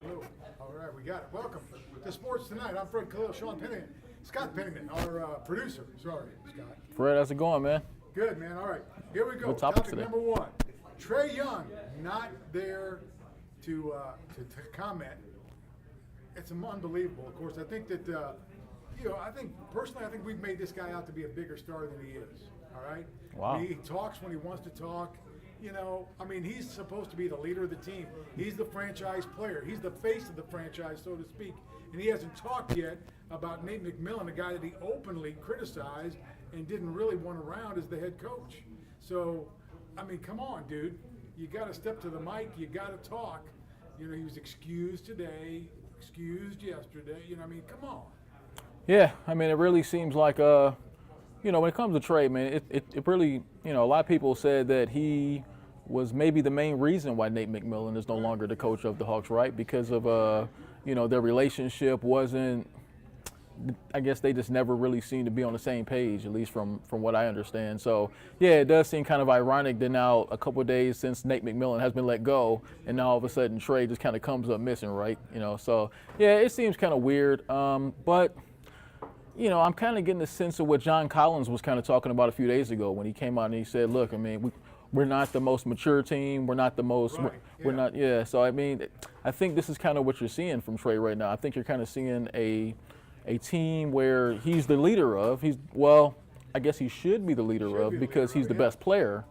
Hello. All right, we got it. Welcome to Sports Tonight. I'm Fred Kalil, Sean Pennyman, Scott Pennyman, our producer. Sorry, Scott. Fred, how's it going, man? Good, man. All right, here we go. What topics Topic today? number one. Trae Young not there to comment. It's unbelievable. Of course, I think that I think personally, I think we've made this guy out to be a bigger star than he is. All right. Wow. He talks when he wants to talk. He's supposed to be the leader of the team. He's the franchise player. He's the face of the franchise, so to speak. And he hasn't talked yet about Nate McMillan, a guy that he openly criticized and didn't really want around as the head coach. So, come on, dude. You got to step to the mic. You got to talk. He was excused today, excused yesterday. Come on. Yeah, it really seems like, when it comes to Trae, man, it really, a lot of people said that he was maybe the main reason why Nate McMillan is no longer the coach of the Hawks, right? Because of, their relationship wasn't, I guess they just never really seemed to be on the same page, at least from what I understand. So, yeah, it does seem kind of ironic that now a couple of days since Nate McMillan has been let go, and now all of a sudden Trae just kind of comes up missing, right? So, yeah, it seems kind of weird. But, I'm kind of getting the sense of what John Collins was kind of talking about a few days ago when he came out and he said, look, we're not the most mature team. We're not the most, right. we're not, yeah. So, I think this is kind of what you're seeing from Trae right now. I think you're kind of seeing a team where he's the leader of. I guess he should be the leader of because he's the best player.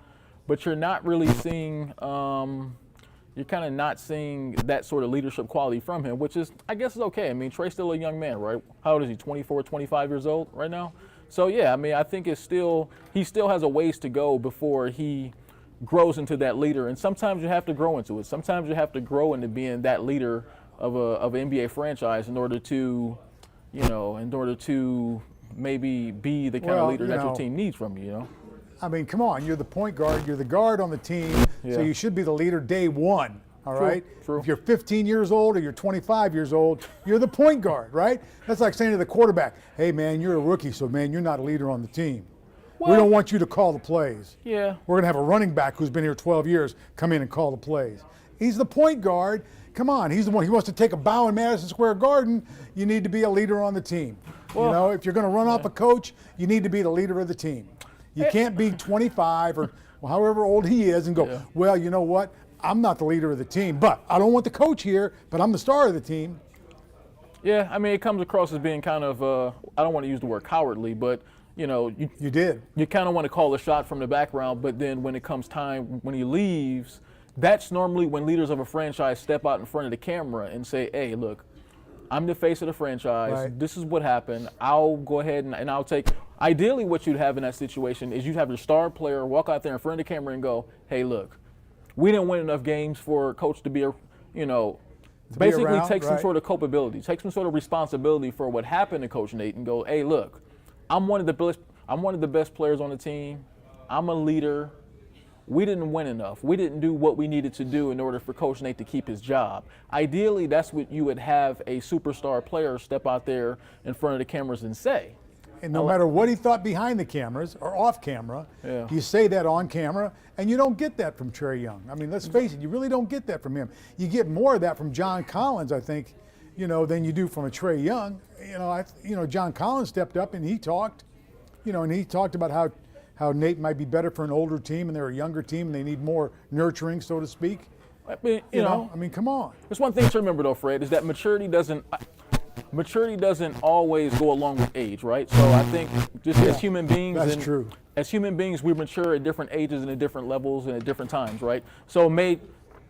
But you're not really seeing, you're kind of not seeing that sort of leadership quality from him, which is, I guess, is okay. Trae's still a young man, right? How old is he, 24, 25 years old right now? So, yeah, I think he still has a ways to go before he grows into that leader. And sometimes you have to grow into it. Sometimes you have to grow into being that leader of an NBA franchise in order to maybe be the kind of leader that your team needs from you, Come on. You're the point guard. You're the guard on the team, so you should be the leader day one, all right? True. If you're 15 years old or you're 25 years old, you're the point guard, right? That's like saying to the quarterback, hey, man, you're a rookie, so, man, you're not a leader on the team. We don't want you to call the plays. Yeah. We're going to have a running back who's been here 12 years come in and call the plays. He's the point guard. Come on, he's the one. He wants to take a bow in Madison Square Garden. You need to be a leader on the team. If you're going to run off a coach, you need to be the leader of the team. You can't be 25 or however old he is and go, well, you know what? I'm not the leader of the team, but I don't want the coach here, but I'm the star of the team. Yeah, it comes across as being kind of, I don't want to use the word cowardly, but, you did. You kind of want to call a shot from the background, but then when it comes time, when he leaves, that's normally when leaders of a franchise step out in front of the camera and say, hey, look, I'm the face of the franchise. Right. This is what happened. I'll go ahead and I'll take. Ideally, what you'd have in that situation is you'd have your star player walk out there in front of the camera and go, hey, look, we didn't win enough games for a coach to be basically take some sort of culpability, take some sort of responsibility for what happened to Coach Nate and go, hey, look, I'm one of the best players on the team. I'm a leader. We didn't win enough. We didn't do what we needed to do in order for Coach Nate to keep his job. Ideally, that's what you would have a superstar player step out there in front of the cameras and say. And no matter what he thought behind the cameras or off camera, you say that on camera, and you don't get that from Trae Young. Let's face it, you really don't get that from him. You get more of that from John Collins, I think, than you do from a Trae Young. John Collins stepped up and he talked, and he talked about how Nate might be better for an older team and they're a younger team and they need more nurturing, so to speak. Come on. There's one thing to remember, though, Fred, is that maturity doesn't always go along with age, right? So I think just as human beings, that's true. As human beings, we mature at different ages and at different levels and at different times, right? So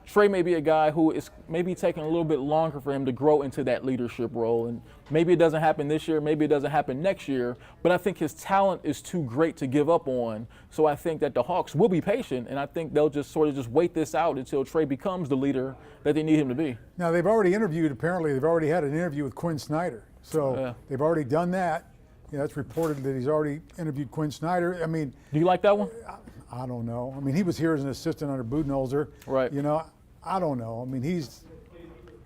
Trae may be a guy who is maybe taking a little bit longer for him to grow into that leadership role. And maybe it doesn't happen this year, maybe it doesn't happen next year, but I think his talent is too great to give up on. So I think that the Hawks will be patient, and I think they'll just sort of wait this out until Trae becomes the leader that they need him to be. Now, they've already had an interview with Quinn Snyder. So they've already done that. It's reported that he's already interviewed Quinn Snyder. Do you like that one? I don't know. He was here as an assistant under Budenholzer. Right. I don't know.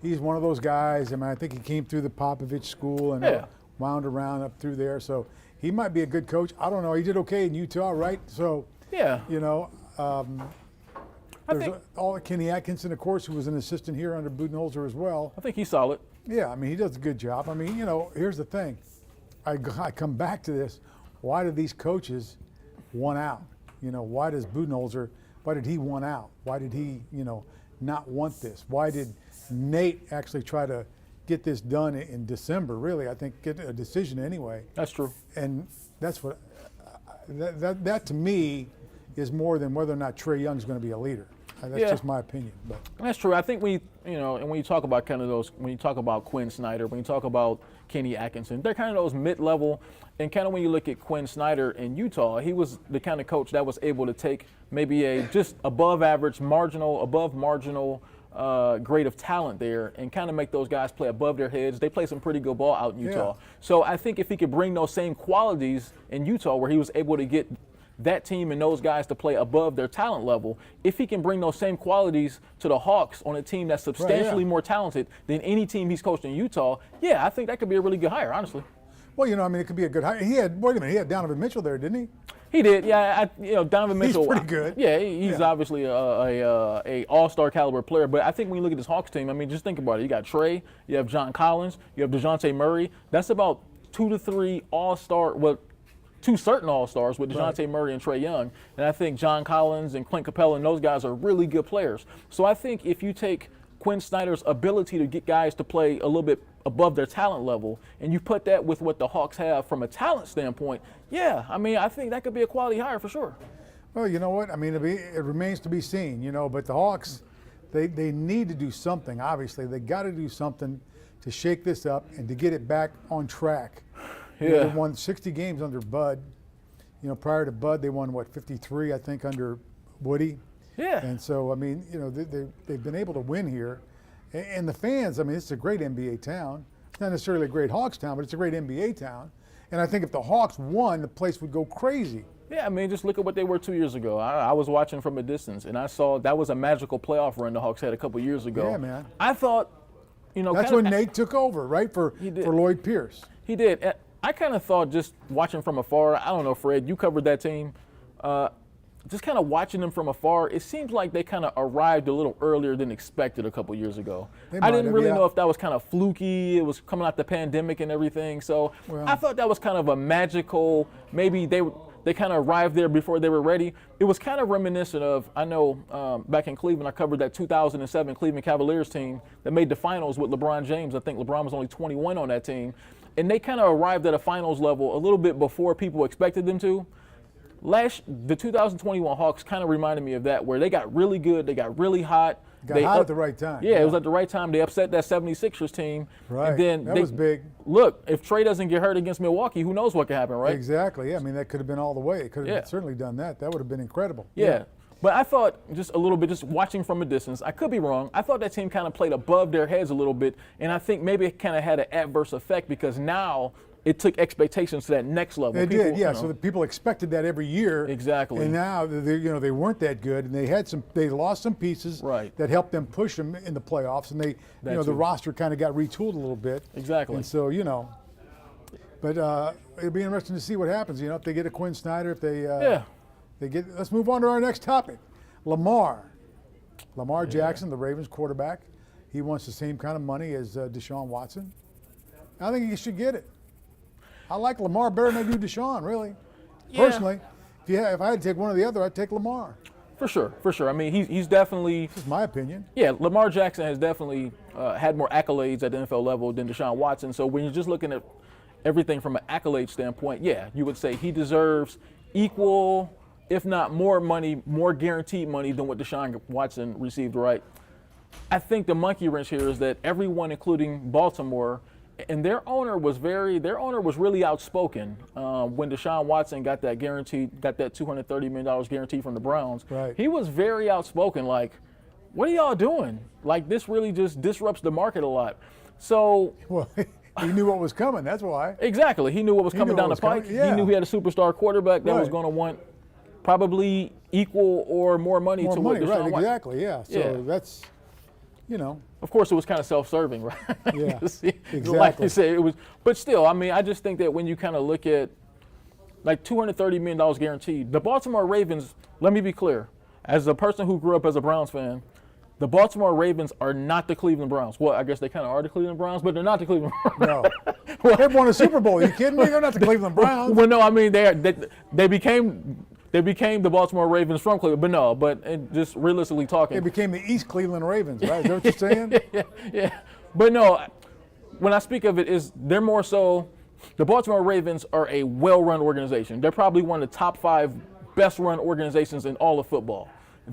He's one of those guys. I think he came through the Popovich school and wound around up through there. So he might be a good coach. I don't know. He did okay in Utah, right? So, Kenny Atkinson, of course, who was an assistant here under Budenholzer as well. I think he's solid. Yeah, I mean, he does a good job. I mean, here's the thing. I come back to this. Why do these coaches want out? Why does Budenholzer, why did he want out? Why did he, not want this? Why did Nate actually try to get this done in December? Really, I think get a decision anyway. That's true. And that's what, that to me is more than whether or not Trae Young's going to be a leader. That's just my opinion. But that's true. I think and when you talk about kind of those, when you talk about Quinn Snyder, when you talk about Kenny Atkinson, they're kind of those mid-level. And kind of when you look at Quinn Snyder in Utah, he was the kind of coach that was able to take maybe a just above marginal grade of talent there and kind of make those guys play above their heads. They play some pretty good ball out in Utah. Yeah. So I think if he could bring those same qualities in Utah, where he was able to get that team and those guys to play above their talent level, if he can bring those same qualities to the Hawks on a team that's substantially more talented than any team he's coached in Utah, I think that could be a really good hire, honestly. Well, it could be a good hire. He had Donovan Mitchell there, didn't he? He did, Donovan Mitchell. He's pretty good. Yeah, he's obviously a all-star caliber player. But I think when you look at this Hawks team, I mean, just think about it. You got Trae, you have John Collins, you have DeJounte Murray. That's about 2 to 3 all-star, well, 2 certain all-stars with DeJounte Murray and Trae Young. And I think John Collins and Clint Capella and those guys are really good players. So I think if you take Quinn Snyder's ability to get guys to play a little bit above their talent level, and you put that with what the Hawks have from a talent standpoint, I think that could be a quality hire for sure. Well, you know what? I mean, it remains to be seen, but the Hawks, they need to do something, obviously. They got to do something to shake this up and to get it back on track. Yeah. They won 60 games under Bud. Prior to Bud, they won, 53, I think, under Woody. Yeah. And so, I mean, they've been able to win here. And the fans, I mean, it's a great NBA town. It's not necessarily a great Hawks town, but it's a great NBA town. And I think if the Hawks won, the place would go crazy. Yeah, I mean, just look at what they were 2 years ago. I was watching from a distance, and I saw that was a magical playoff run the Hawks had a couple years ago. Yeah, man. I thought, that's when Nate took over, right, for Lloyd Pierce. He did. I kind of thought, just watching from afar, I don't know, Fred, you covered that team. Just kind of watching them from afar, it seems like they kind of arrived a little earlier than expected a couple years ago. I didn't really know if that was kind of fluky. It was coming out the pandemic and everything. So I thought that was kind of a magical, maybe they kind of arrived there before they were ready. It was kind of reminiscent of, I know back in Cleveland, I covered that 2007 Cleveland Cavaliers team that made the finals with LeBron James. I think LeBron was only 21 on that team. And they kind of arrived at a finals level a little bit before people expected them to. The 2021 Hawks kind of reminded me of that, where they got really good, they got really hot. Got hot at the right time. Yeah, it was at the right time. They upset that 76ers team. Right, and then that was big. Look, if Trae doesn't get hurt against Milwaukee, who knows what could happen, right? Exactly, yeah. I mean, that could have been all the way. It could have certainly done that. That would have been incredible. Yeah. But I thought, just a little bit, just watching from a distance, I could be wrong. I thought that team kind of played above their heads a little bit, and I think maybe it kind of had an adverse effect because now it took expectations to that next level. It did, yeah. So the people expected that every year. Exactly. And now they weren't that good, and they lost some pieces that helped them push them in the playoffs, and the roster kind of got retooled a little bit. Exactly. And so but it'll be interesting to see what happens. If they get a Quinn Snyder, if they get. Let's move on to our next topic. Lamar Jackson, the Ravens quarterback. He wants the same kind of money as Deshaun Watson. I think he should get it. I like Lamar better than I do Deshaun, really. Yeah. Personally, if I had to take one or the other, I'd take Lamar. For sure. I mean, he's definitely. This is my opinion. Yeah, Lamar Jackson has definitely had more accolades at the NFL level than Deshaun Watson. So when you're just looking at everything from an accolade standpoint, you would say he deserves equal, if not more money, more guaranteed money than what Deshaun Watson received, right? I think the monkey wrench here is that everyone, including Baltimore, and their owner was really outspoken when Deshaun Watson got that $230 million guarantee from the Browns. Right. He was very outspoken, like, what are y'all doing? Like, this really just disrupts the market a lot. So. Well, he knew what was coming, that's why. Exactly. He knew what was coming down the pike. Yeah. He knew he had a superstar quarterback that was going to want probably equal or more money to what Deshaun Watson. Exactly, yeah. So that's, Of course, it was kind of self-serving, right? Yeah, exactly. Like you said, it was. But still, I mean, I just think that when you kind of look at like $230 million guaranteed, the Baltimore Ravens, let me be clear, As a person who grew up as a Browns fan, the Baltimore Ravens are not the Cleveland Browns. Well, I guess they kind of are the Cleveland Browns, but they're not the Cleveland Browns. No. They've won a Super Bowl. Are you kidding me? They're not the Cleveland Browns. Well, no, I mean they became the Baltimore Ravens from Cleveland, but no, just realistically talking, They became the East Cleveland Ravens, right? Is that what you're saying? yeah. But no, when I speak of it, they're more so. The Baltimore Ravens are a well-run organization. They're probably one of the top 5 best-run organizations in all of football.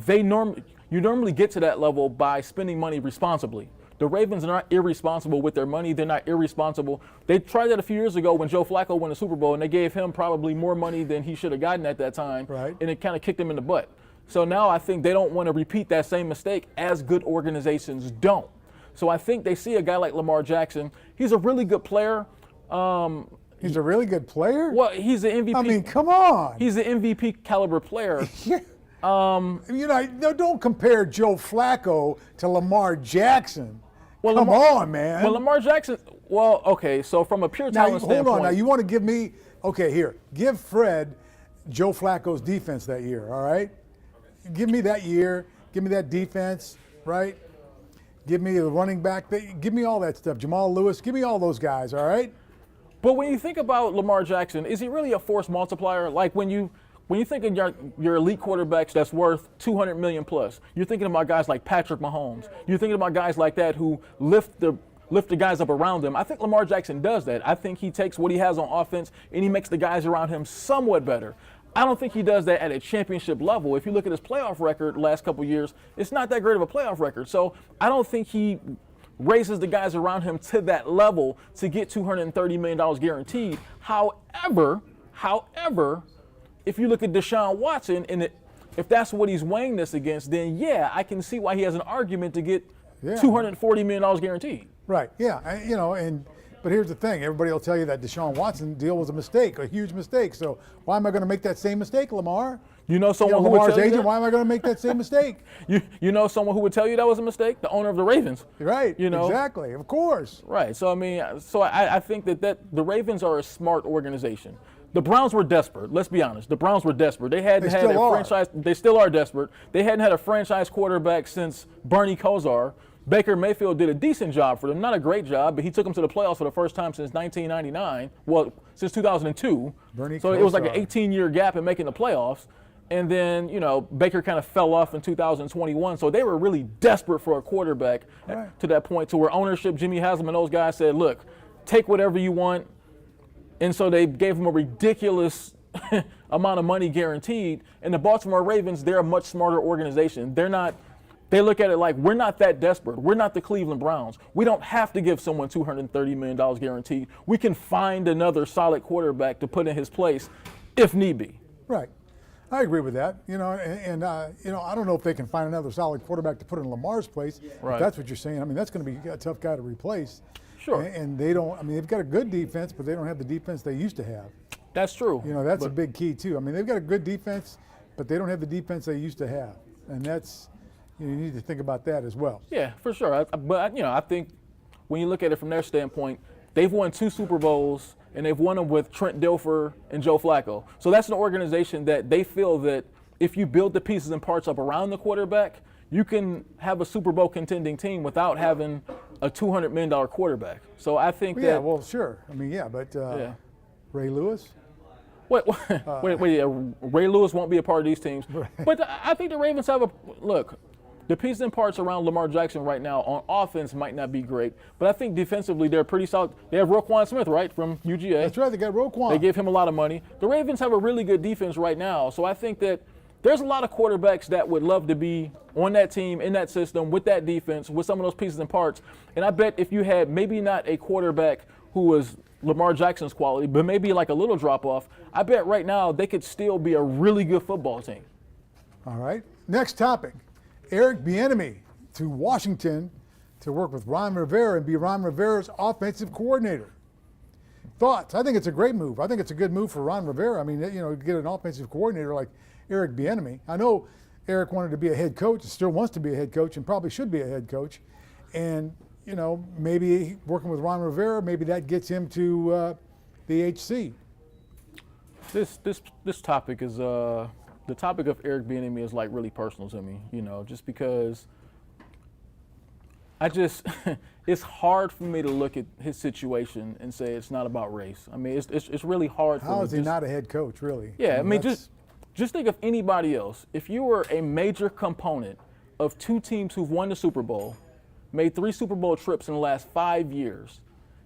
You normally get to that level by spending money responsibly. The Ravens are not irresponsible with their money. They're not irresponsible. They tried that a few years ago when Joe Flacco won the Super Bowl, and they gave him probably more money than he should have gotten at that time, right. And it kind of kicked him in the butt. So now I think they don't want to repeat that same mistake, as good organizations don't. So I think they see a guy like Lamar Jackson. He's a really good player. He's a really good player? Well, he's an MVP. I mean, come on. He's an MVP caliber player. Don't compare Joe Flacco to Lamar Jackson. Well, come on, man. Well, Lamar Jackson, okay, so from a pure talent standpoint. Hold on. Now, you want to give me, give Fred Joe Flacco's defense that year, all right? Give me that year. Give me that defense, right? Give me the running back. Give me all that stuff. Jamal Lewis. Give me all those guys, all right? But when you think about Lamar Jackson, is he really a force multiplier? Like when you think of your elite quarterbacks that's worth $200 million plus, you're thinking about guys like Patrick Mahomes. You're thinking about guys like that who lift the guys up around them. I think Lamar Jackson does that. I think he takes what he has on offense and he makes the guys around him somewhat better. I don't think he does that at a championship level. If you look at his playoff record the last couple of years, it's not that great of a playoff record. So I don't think he raises the guys around him to that level to get $230 million guaranteed. However, if you look at Deshaun Watson, and if that's what he's weighing this against, then yeah, I can see why he has an argument to get $240 million guaranteed. Right, yeah, but here's the thing. Everybody will tell you that Deshaun Watson deal was a mistake, a huge mistake. So why am I going to make that same mistake, Lamar? You know someone who Lamar's would tell you agent, that? why am I going to make that same mistake? You know someone who would tell you that was a mistake? The owner of the Ravens. Right, exactly, of course. Right, so I think that the Ravens are a smart organization. The Browns were desperate. Let's be honest. The Browns were desperate. They hadn't had a franchise. They still are desperate. They hadn't had a franchise quarterback since Bernie Kosar. Baker Mayfield did a decent job for them. Not a great job, but he took them to the playoffs for the first time since 1999. Well, since 2002. So it was like an 18-year gap in making the playoffs. And then, Baker kind of fell off in 2021. So they were really desperate for a quarterback to that point, to where ownership, Jimmy Haslam and those guys said, look, take whatever you want. And so they gave him a ridiculous amount of money guaranteed. And the Baltimore Ravens, they're a much smarter organization. They look at it like, we're not that desperate. We're not the Cleveland Browns. We don't have to give someone $230 million guaranteed. We can find another solid quarterback to put in his place if need be. Right. I agree with that. I don't know if they can find another solid quarterback to put in Lamar's place. Right. If that's what you're saying. I mean, that's going to be a tough guy to replace. Sure. And they don't, they've got a good defense, but they don't have the defense they used to have. That's true. That's a big key, too. They've got a good defense, but they don't have the defense they used to have. And that's, you need to think about that as well. Yeah, for sure. I think when you look at it from their standpoint, they've won 2 Super Bowls, and they've won them with Trent Dilfer and Joe Flacco. So that's an organization that they feel that if you build the pieces and parts up around the quarterback, you can have a Super Bowl contending team without having a $200 million quarterback. So I think that. Yeah, well, sure. But Ray Lewis? Wait, Ray Lewis won't be a part of these teams. Right. But I think the Ravens have look, the pieces and parts around Lamar Jackson right now on offense might not be great, but I think defensively they're pretty solid. They have Roquan Smith, right, from UGA. That's right, they got Roquan. They gave him a lot of money. The Ravens have a really good defense right now, so I think that there's a lot of quarterbacks that would love to be on that team, in that system, with that defense, with some of those pieces and parts. And I bet if you had maybe not a quarterback who was Lamar Jackson's quality, but maybe like a little drop-off, I bet right now they could still be a really good football team. All right. Next topic. Eric Bieniemy to Washington to work with Ron Rivera and be Ron Rivera's offensive coordinator. Thoughts? I think it's a great move. I think it's a good move for Ron Rivera. Get an offensive coordinator like Eric Bieniemy. I know Eric wanted to be a head coach, still wants to be a head coach, and probably should be a head coach. And, maybe working with Ron Rivera, maybe that gets him to the HC. This topic is the topic of Eric Bieniemy is like really personal to me, just because it's hard for me to look at his situation and say it's not about race. I mean, it's really hard for me. How is he not a head coach, really? Yeah, I mean, just think of anybody else. If you were a major component of two teams who've won the Super Bowl, made 3 Super Bowl trips in the last 5 years,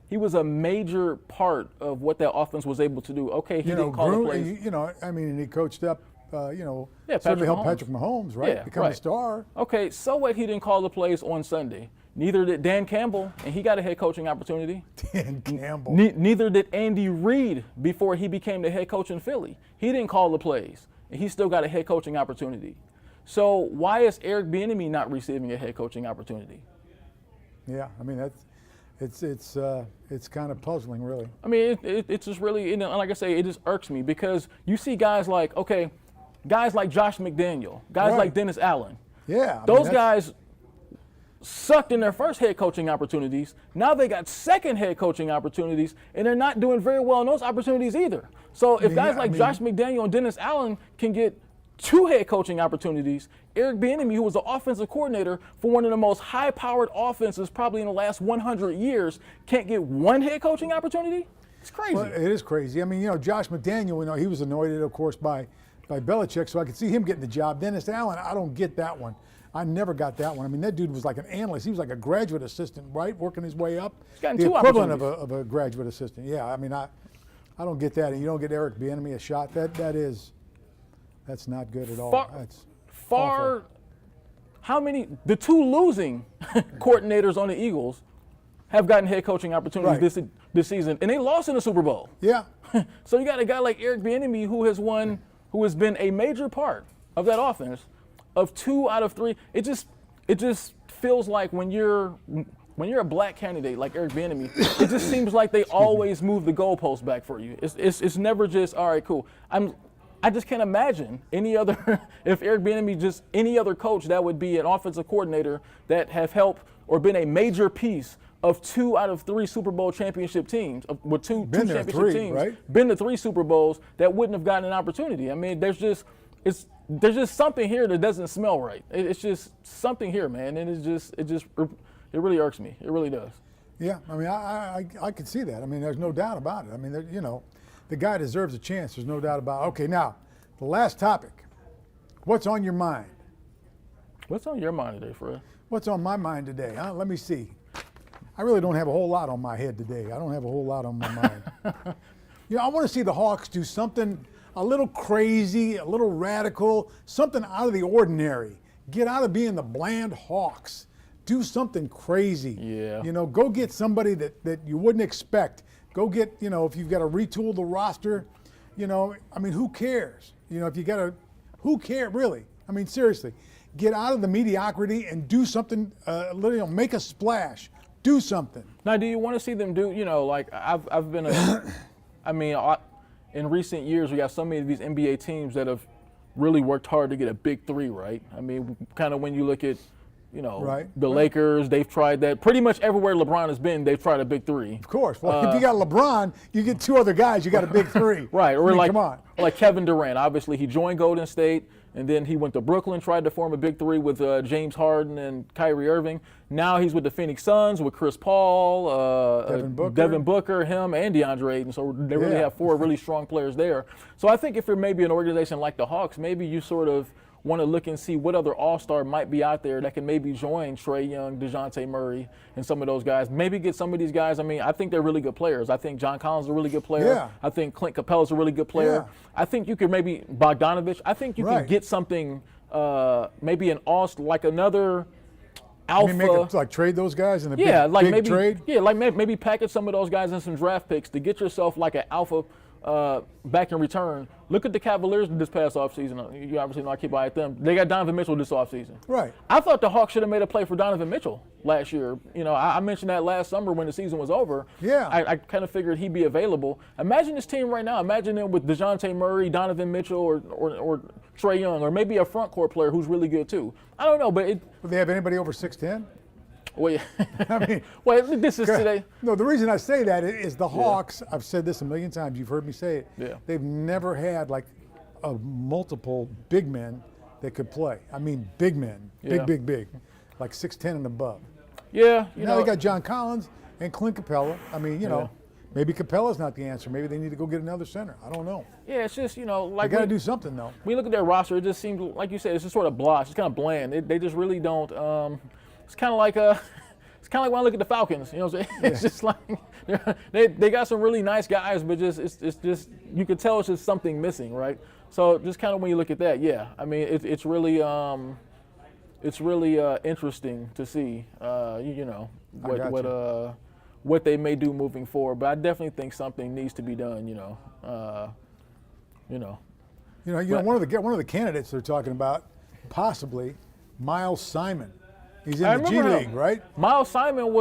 he was a major part of what that offense was able to do. Okay, he didn't call the plays. And he coached up, Patrick certainly helped Mahomes. Patrick Mahomes, right? Become a star. Okay, so what? He didn't call the plays on Sunday. Neither did Dan Campbell, and he got a head coaching opportunity. Dan Campbell. Neither did Andy Reid before he became the head coach in Philly. He didn't call the plays, and he still got a head coaching opportunity. So why is Eric Bieniemy not receiving a head coaching opportunity? Yeah, I mean it's kind of puzzling, really. I mean, it's just really, like I say, it just irks me because you see guys like Josh McDaniel, guys like Dennis Allen. Yeah, those guys sucked in their first head coaching opportunities. Now they got second head coaching opportunities, and they're not doing very well in those opportunities either. So if guys like Josh McDaniel and Dennis Allen can get 2 head coaching opportunities, Eric Bieniemy, who was the offensive coordinator for one of the most high-powered offenses probably in the last 100 years, can't get 1 head coaching opportunity? It's crazy. Well, it is crazy. I mean, Josh McDaniel, he was anointed, of course, by Belichick, so I could see him getting the job. Dennis Allen, I don't get that one. I never got that one. I mean, that dude was like an analyst. He was like a graduate assistant, right, working his way up. He's gotten the 2 equivalent opportunities. of a graduate assistant. Yeah, I mean, I don't get that. And you don't get Eric Bieniemy a shot. That's not good at all. That's awful. How many? The 2 losing coordinators on the Eagles have gotten head coaching opportunities this season, and they lost in the Super Bowl. Yeah. So you got a guy like Eric Bieniemy who has been a major part of that offense. Of 2 out of 3, it just feels like when you're a black candidate like Eric Bieniemy, it just seems like they always move the goalpost back for you. It's never just all right, cool. I just can't imagine any other if Eric Bieniemy just any other coach that would be an offensive coordinator that have helped or been a major piece of 2 out of 3 Super Bowl championship teams with two championship teams, right? Been to 3 Super Bowls that wouldn't have gotten an opportunity. I mean, there's just something here that doesn't smell right. It's just something here, man, and it really irks me. It really does. Yeah, I mean, I can see that. I mean, there's no doubt about it. I mean, the guy deserves a chance. There's no doubt about it. Okay, now, the last topic. What's on your mind? What's on your mind today, Fred? What's on my mind today? Huh? Let me see. I really don't have a whole lot on my head today. I don't have a whole lot on my mind. I want to see the Hawks do something a little crazy, a little radical, something out of the ordinary. Get out of being the bland Hawks. Do something crazy. Yeah. Go get somebody that you wouldn't expect. Go get, if you've got to retool the roster, I mean, who cares? If you got to, who cares, really? I mean, seriously. Get out of the mediocrity and do something, make a splash. Do something. Now, do you want to see them do, like I've been in recent years, we got so many of these NBA teams that have really worked hard to get a big 3, right? I mean, kind of when you look at, the Lakers, they've tried that. Pretty much everywhere LeBron has been, they've tried a big 3. Of course. Well, if you got LeBron, you get 2 other guys, you got a big 3. Right. Or come on. Like Kevin Durant. Obviously, he joined Golden State, and then he went to Brooklyn, tried to form a big 3 with James Harden and Kyrie Irving. Now he's with the Phoenix Suns with Chris Paul, Devin Booker, him, and DeAndre Ayton. So they really have 4 really strong players there. So I think if you're maybe an organization like the Hawks, maybe you sort of want to look and see what other all-star might be out there that can maybe join Trae Young, DeJounte Murray, and some of those guys. Maybe get some of these guys. I mean, I think they're really good players. I think John Collins is a really good player. Yeah. I think Clint Capella's a really good player. Yeah. I think you could maybe Bogdanovich. I think you can get something, maybe an all-star, like another alpha. Like trade those guys in a big big trade? Yeah, like maybe package some of those guys in some draft picks to get yourself like an alpha back in return. Look at the Cavaliers this past offseason. You obviously know I keep an eye at them. They got Donovan Mitchell this offseason. Right. I thought the Hawks should have made a play for Donovan Mitchell last year. I mentioned that last summer when the season was over. Yeah. I kind of figured he'd be available. Imagine this team right now. Imagine them with DeJounte Murray, Donovan Mitchell, or Trae Young, or maybe a front court player who's really good too. I don't know, but Would they have anybody over 6'10"? Well, yeah. I mean, well, this is today. No, the reason I say that is the Hawks, I've said this a million times, you've heard me say it, Yeah. they've never had like multiple big men that could play. I mean, big men, Yeah. big, like 6'10" and above. Yeah, Now they got John Collins and Clint Capella. I mean, you know, maybe Capella's not the answer. Maybe they need to go get another center. I don't know. Yeah, it's just, like They got to do something, though. when you look at their roster, it just seems, like you said, it's just sort of blah. It's kind of bland. They just really don't. It's kind of like it's kind of like when I look at the Falcons. You know what I'm saying? It's just like they got some really nice guys, but it's just you could tell it's just something missing, right? So just kind of when you look at that, yeah. I mean, it's really interesting to see, what they may do moving forward. But I definitely think something needs to be done. One of the candidates they're talking about, possibly, Miles Simon. He's in the G League, right? Miles Simon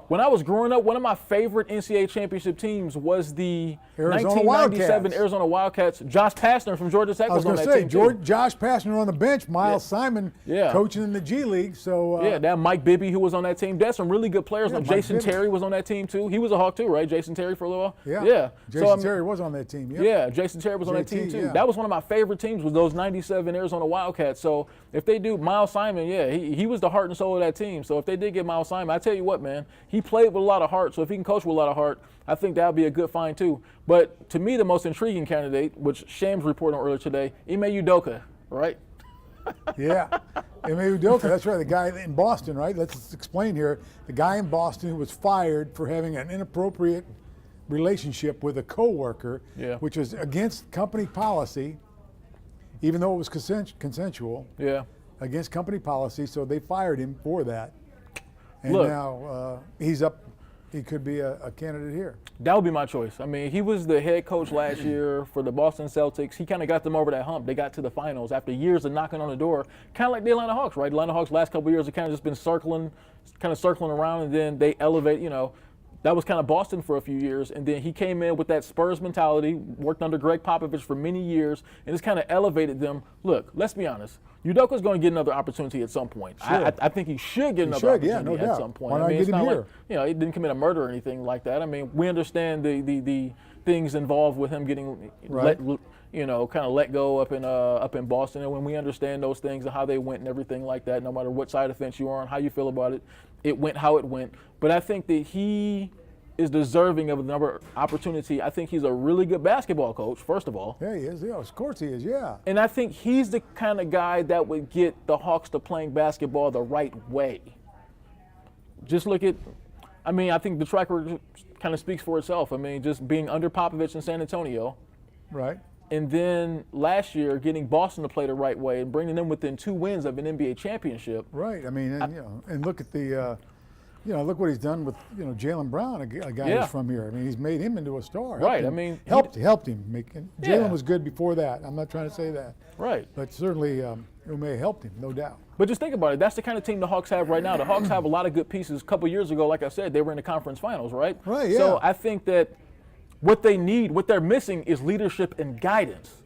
when I was growing up, one of my favorite NCAA championship teams was the Arizona 1997 Wildcats. Arizona Wildcats. Josh Pastner from Georgia Tech was on that team too. Josh Pastner on the bench, Miles Simon coaching in the G League. So that Mike Bibby who was on that team. There's some really good players. Like Jason Terry was on that team too. He was a Hawk too, right? Jason Terry for a little while. Yeah. Jason Terry was on that team. Yeah, Jason Terry was on that team too. Yeah. That was one of my favorite teams, was those 97 Arizona Wildcats. So if they do, Miles Simon, he was the heart and soul of that team. So if they did get Miles Simon, I tell you what, man, he played with a lot of heart. So if he can coach with a lot of heart, I think that would be a good find too. But to me, the most intriguing candidate, which Shams reported on earlier today, Ime Udoka, right? Yeah, Ime Udoka, that's right, the guy in Boston, right? Let's explain here. The guy in Boston who was fired for having an inappropriate relationship with a coworker, which was against company policy, even though it was consensual. Yeah. Against company policy, so they fired him for that. And Look, now he's up. He could be a candidate here. That would be my choice. I mean, he was the head coach last year for the Boston Celtics. He kind of got them over that hump. They got to the finals after years of knocking on the door, kind of like the Atlanta Hawks, right? The Atlanta Hawks last couple of years have kind of just been circling around, and then they elevate, that was kind of Boston for a few years, and then he came in with that Spurs mentality, worked under Greg Popovich for many years, and just kind of elevated them. Look, let's be honest. Udoka's going to get another opportunity at some point. Sure. I think he should get another opportunity no at doubt. some point. Why not I mean, get it's him not here? like, he didn't commit a murder or anything like that. I mean, we understand the things involved with him getting kind of let go up in Boston, and when we understand those things and how they went and everything like that, no matter what side of the fence you are on, how you feel about it, it went how it went. But I think that he is deserving of another opportunity. I think he's a really good basketball coach, first of all. Yeah, he is. Yeah, of course he is, yeah. And I think he's the kind of guy that would get the Hawks to playing basketball the right way. Just look at, I think the track record kind of speaks for itself. I mean, just being under Popovich in San Antonio. Right. And then last year, getting Boston to play the right way and bringing them within 2 wins of an NBA championship. Right. I mean, and look at the look what he's done with, Jaylen Brown, a guy who's from here. I mean, he's made him into a star. Right. Helped him. Jaylen was good before that. I'm not trying to say that. Right. But certainly, it may have helped him, no doubt. But just think about it. That's the kind of team the Hawks have right now. The Hawks have a lot of good pieces. A couple years ago, like I said, they were in the conference finals, right? Right, yeah. So I think that what they're missing is leadership and guidance.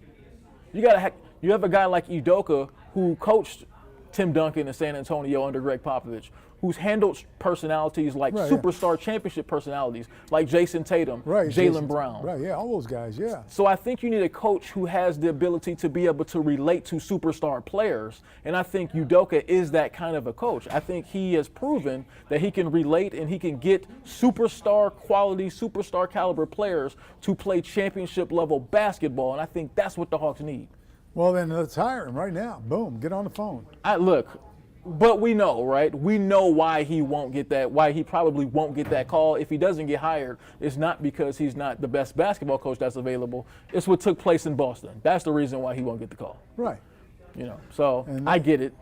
You have a guy like Udoka who coached Tim Duncan in San Antonio under Greg Popovich, who's handled personalities like superstar championship personalities like Jason Tatum, Jaylen Brown. Right, yeah, all those guys, yeah. So I think you need a coach who has the ability to be able to relate to superstar players, and I think Udoka is that kind of a coach. I think he has proven that he can relate and he can get superstar quality, superstar caliber players to play championship level basketball, and I think that's what the Hawks need. Well, then let's hire him right now. Boom, get on the phone. But we know, right? We know why he probably won't get that call. If he doesn't get hired, it's not because he's not the best basketball coach that's available. It's what took place in Boston. That's the reason why he won't get the call. Right. I get it.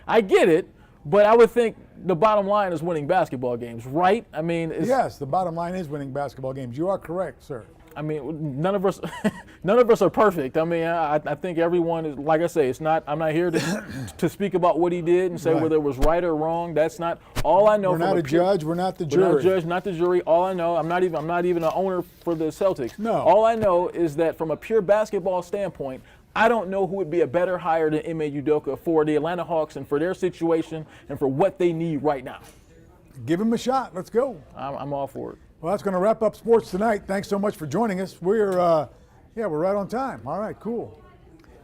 I get it, but I would think the bottom line is winning basketball games, right? I mean, yes, the bottom line is winning basketball games. You are correct, sir. I mean, none of us are perfect. I mean, I think everyone is, like I say, I'm not here to speak about what he did and say whether it was right or wrong. That's not all I know. We're not a judge. We're not the jury. We're not a judge, not the jury. All I know, I'm not even an owner for the Celtics. No. All I know is that from a pure basketball standpoint, I don't know who would be a better hire than Ime Udoka for the Atlanta Hawks and for their situation and for what they need right now. Give him a shot. Let's go. I'm all for it. Well, that's going to wrap up Sports Tonight. Thanks so much for joining us. We're Yeah, we're right on time. All right, cool.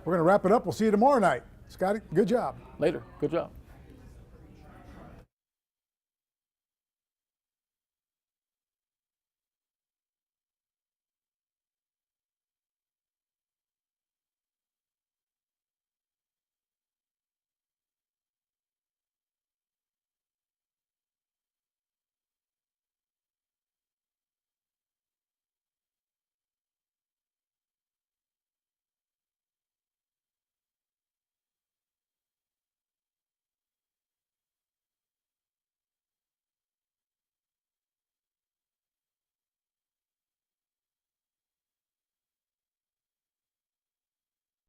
We're going to wrap it up. We'll see you tomorrow night. Scotty, good job. Later. Good job.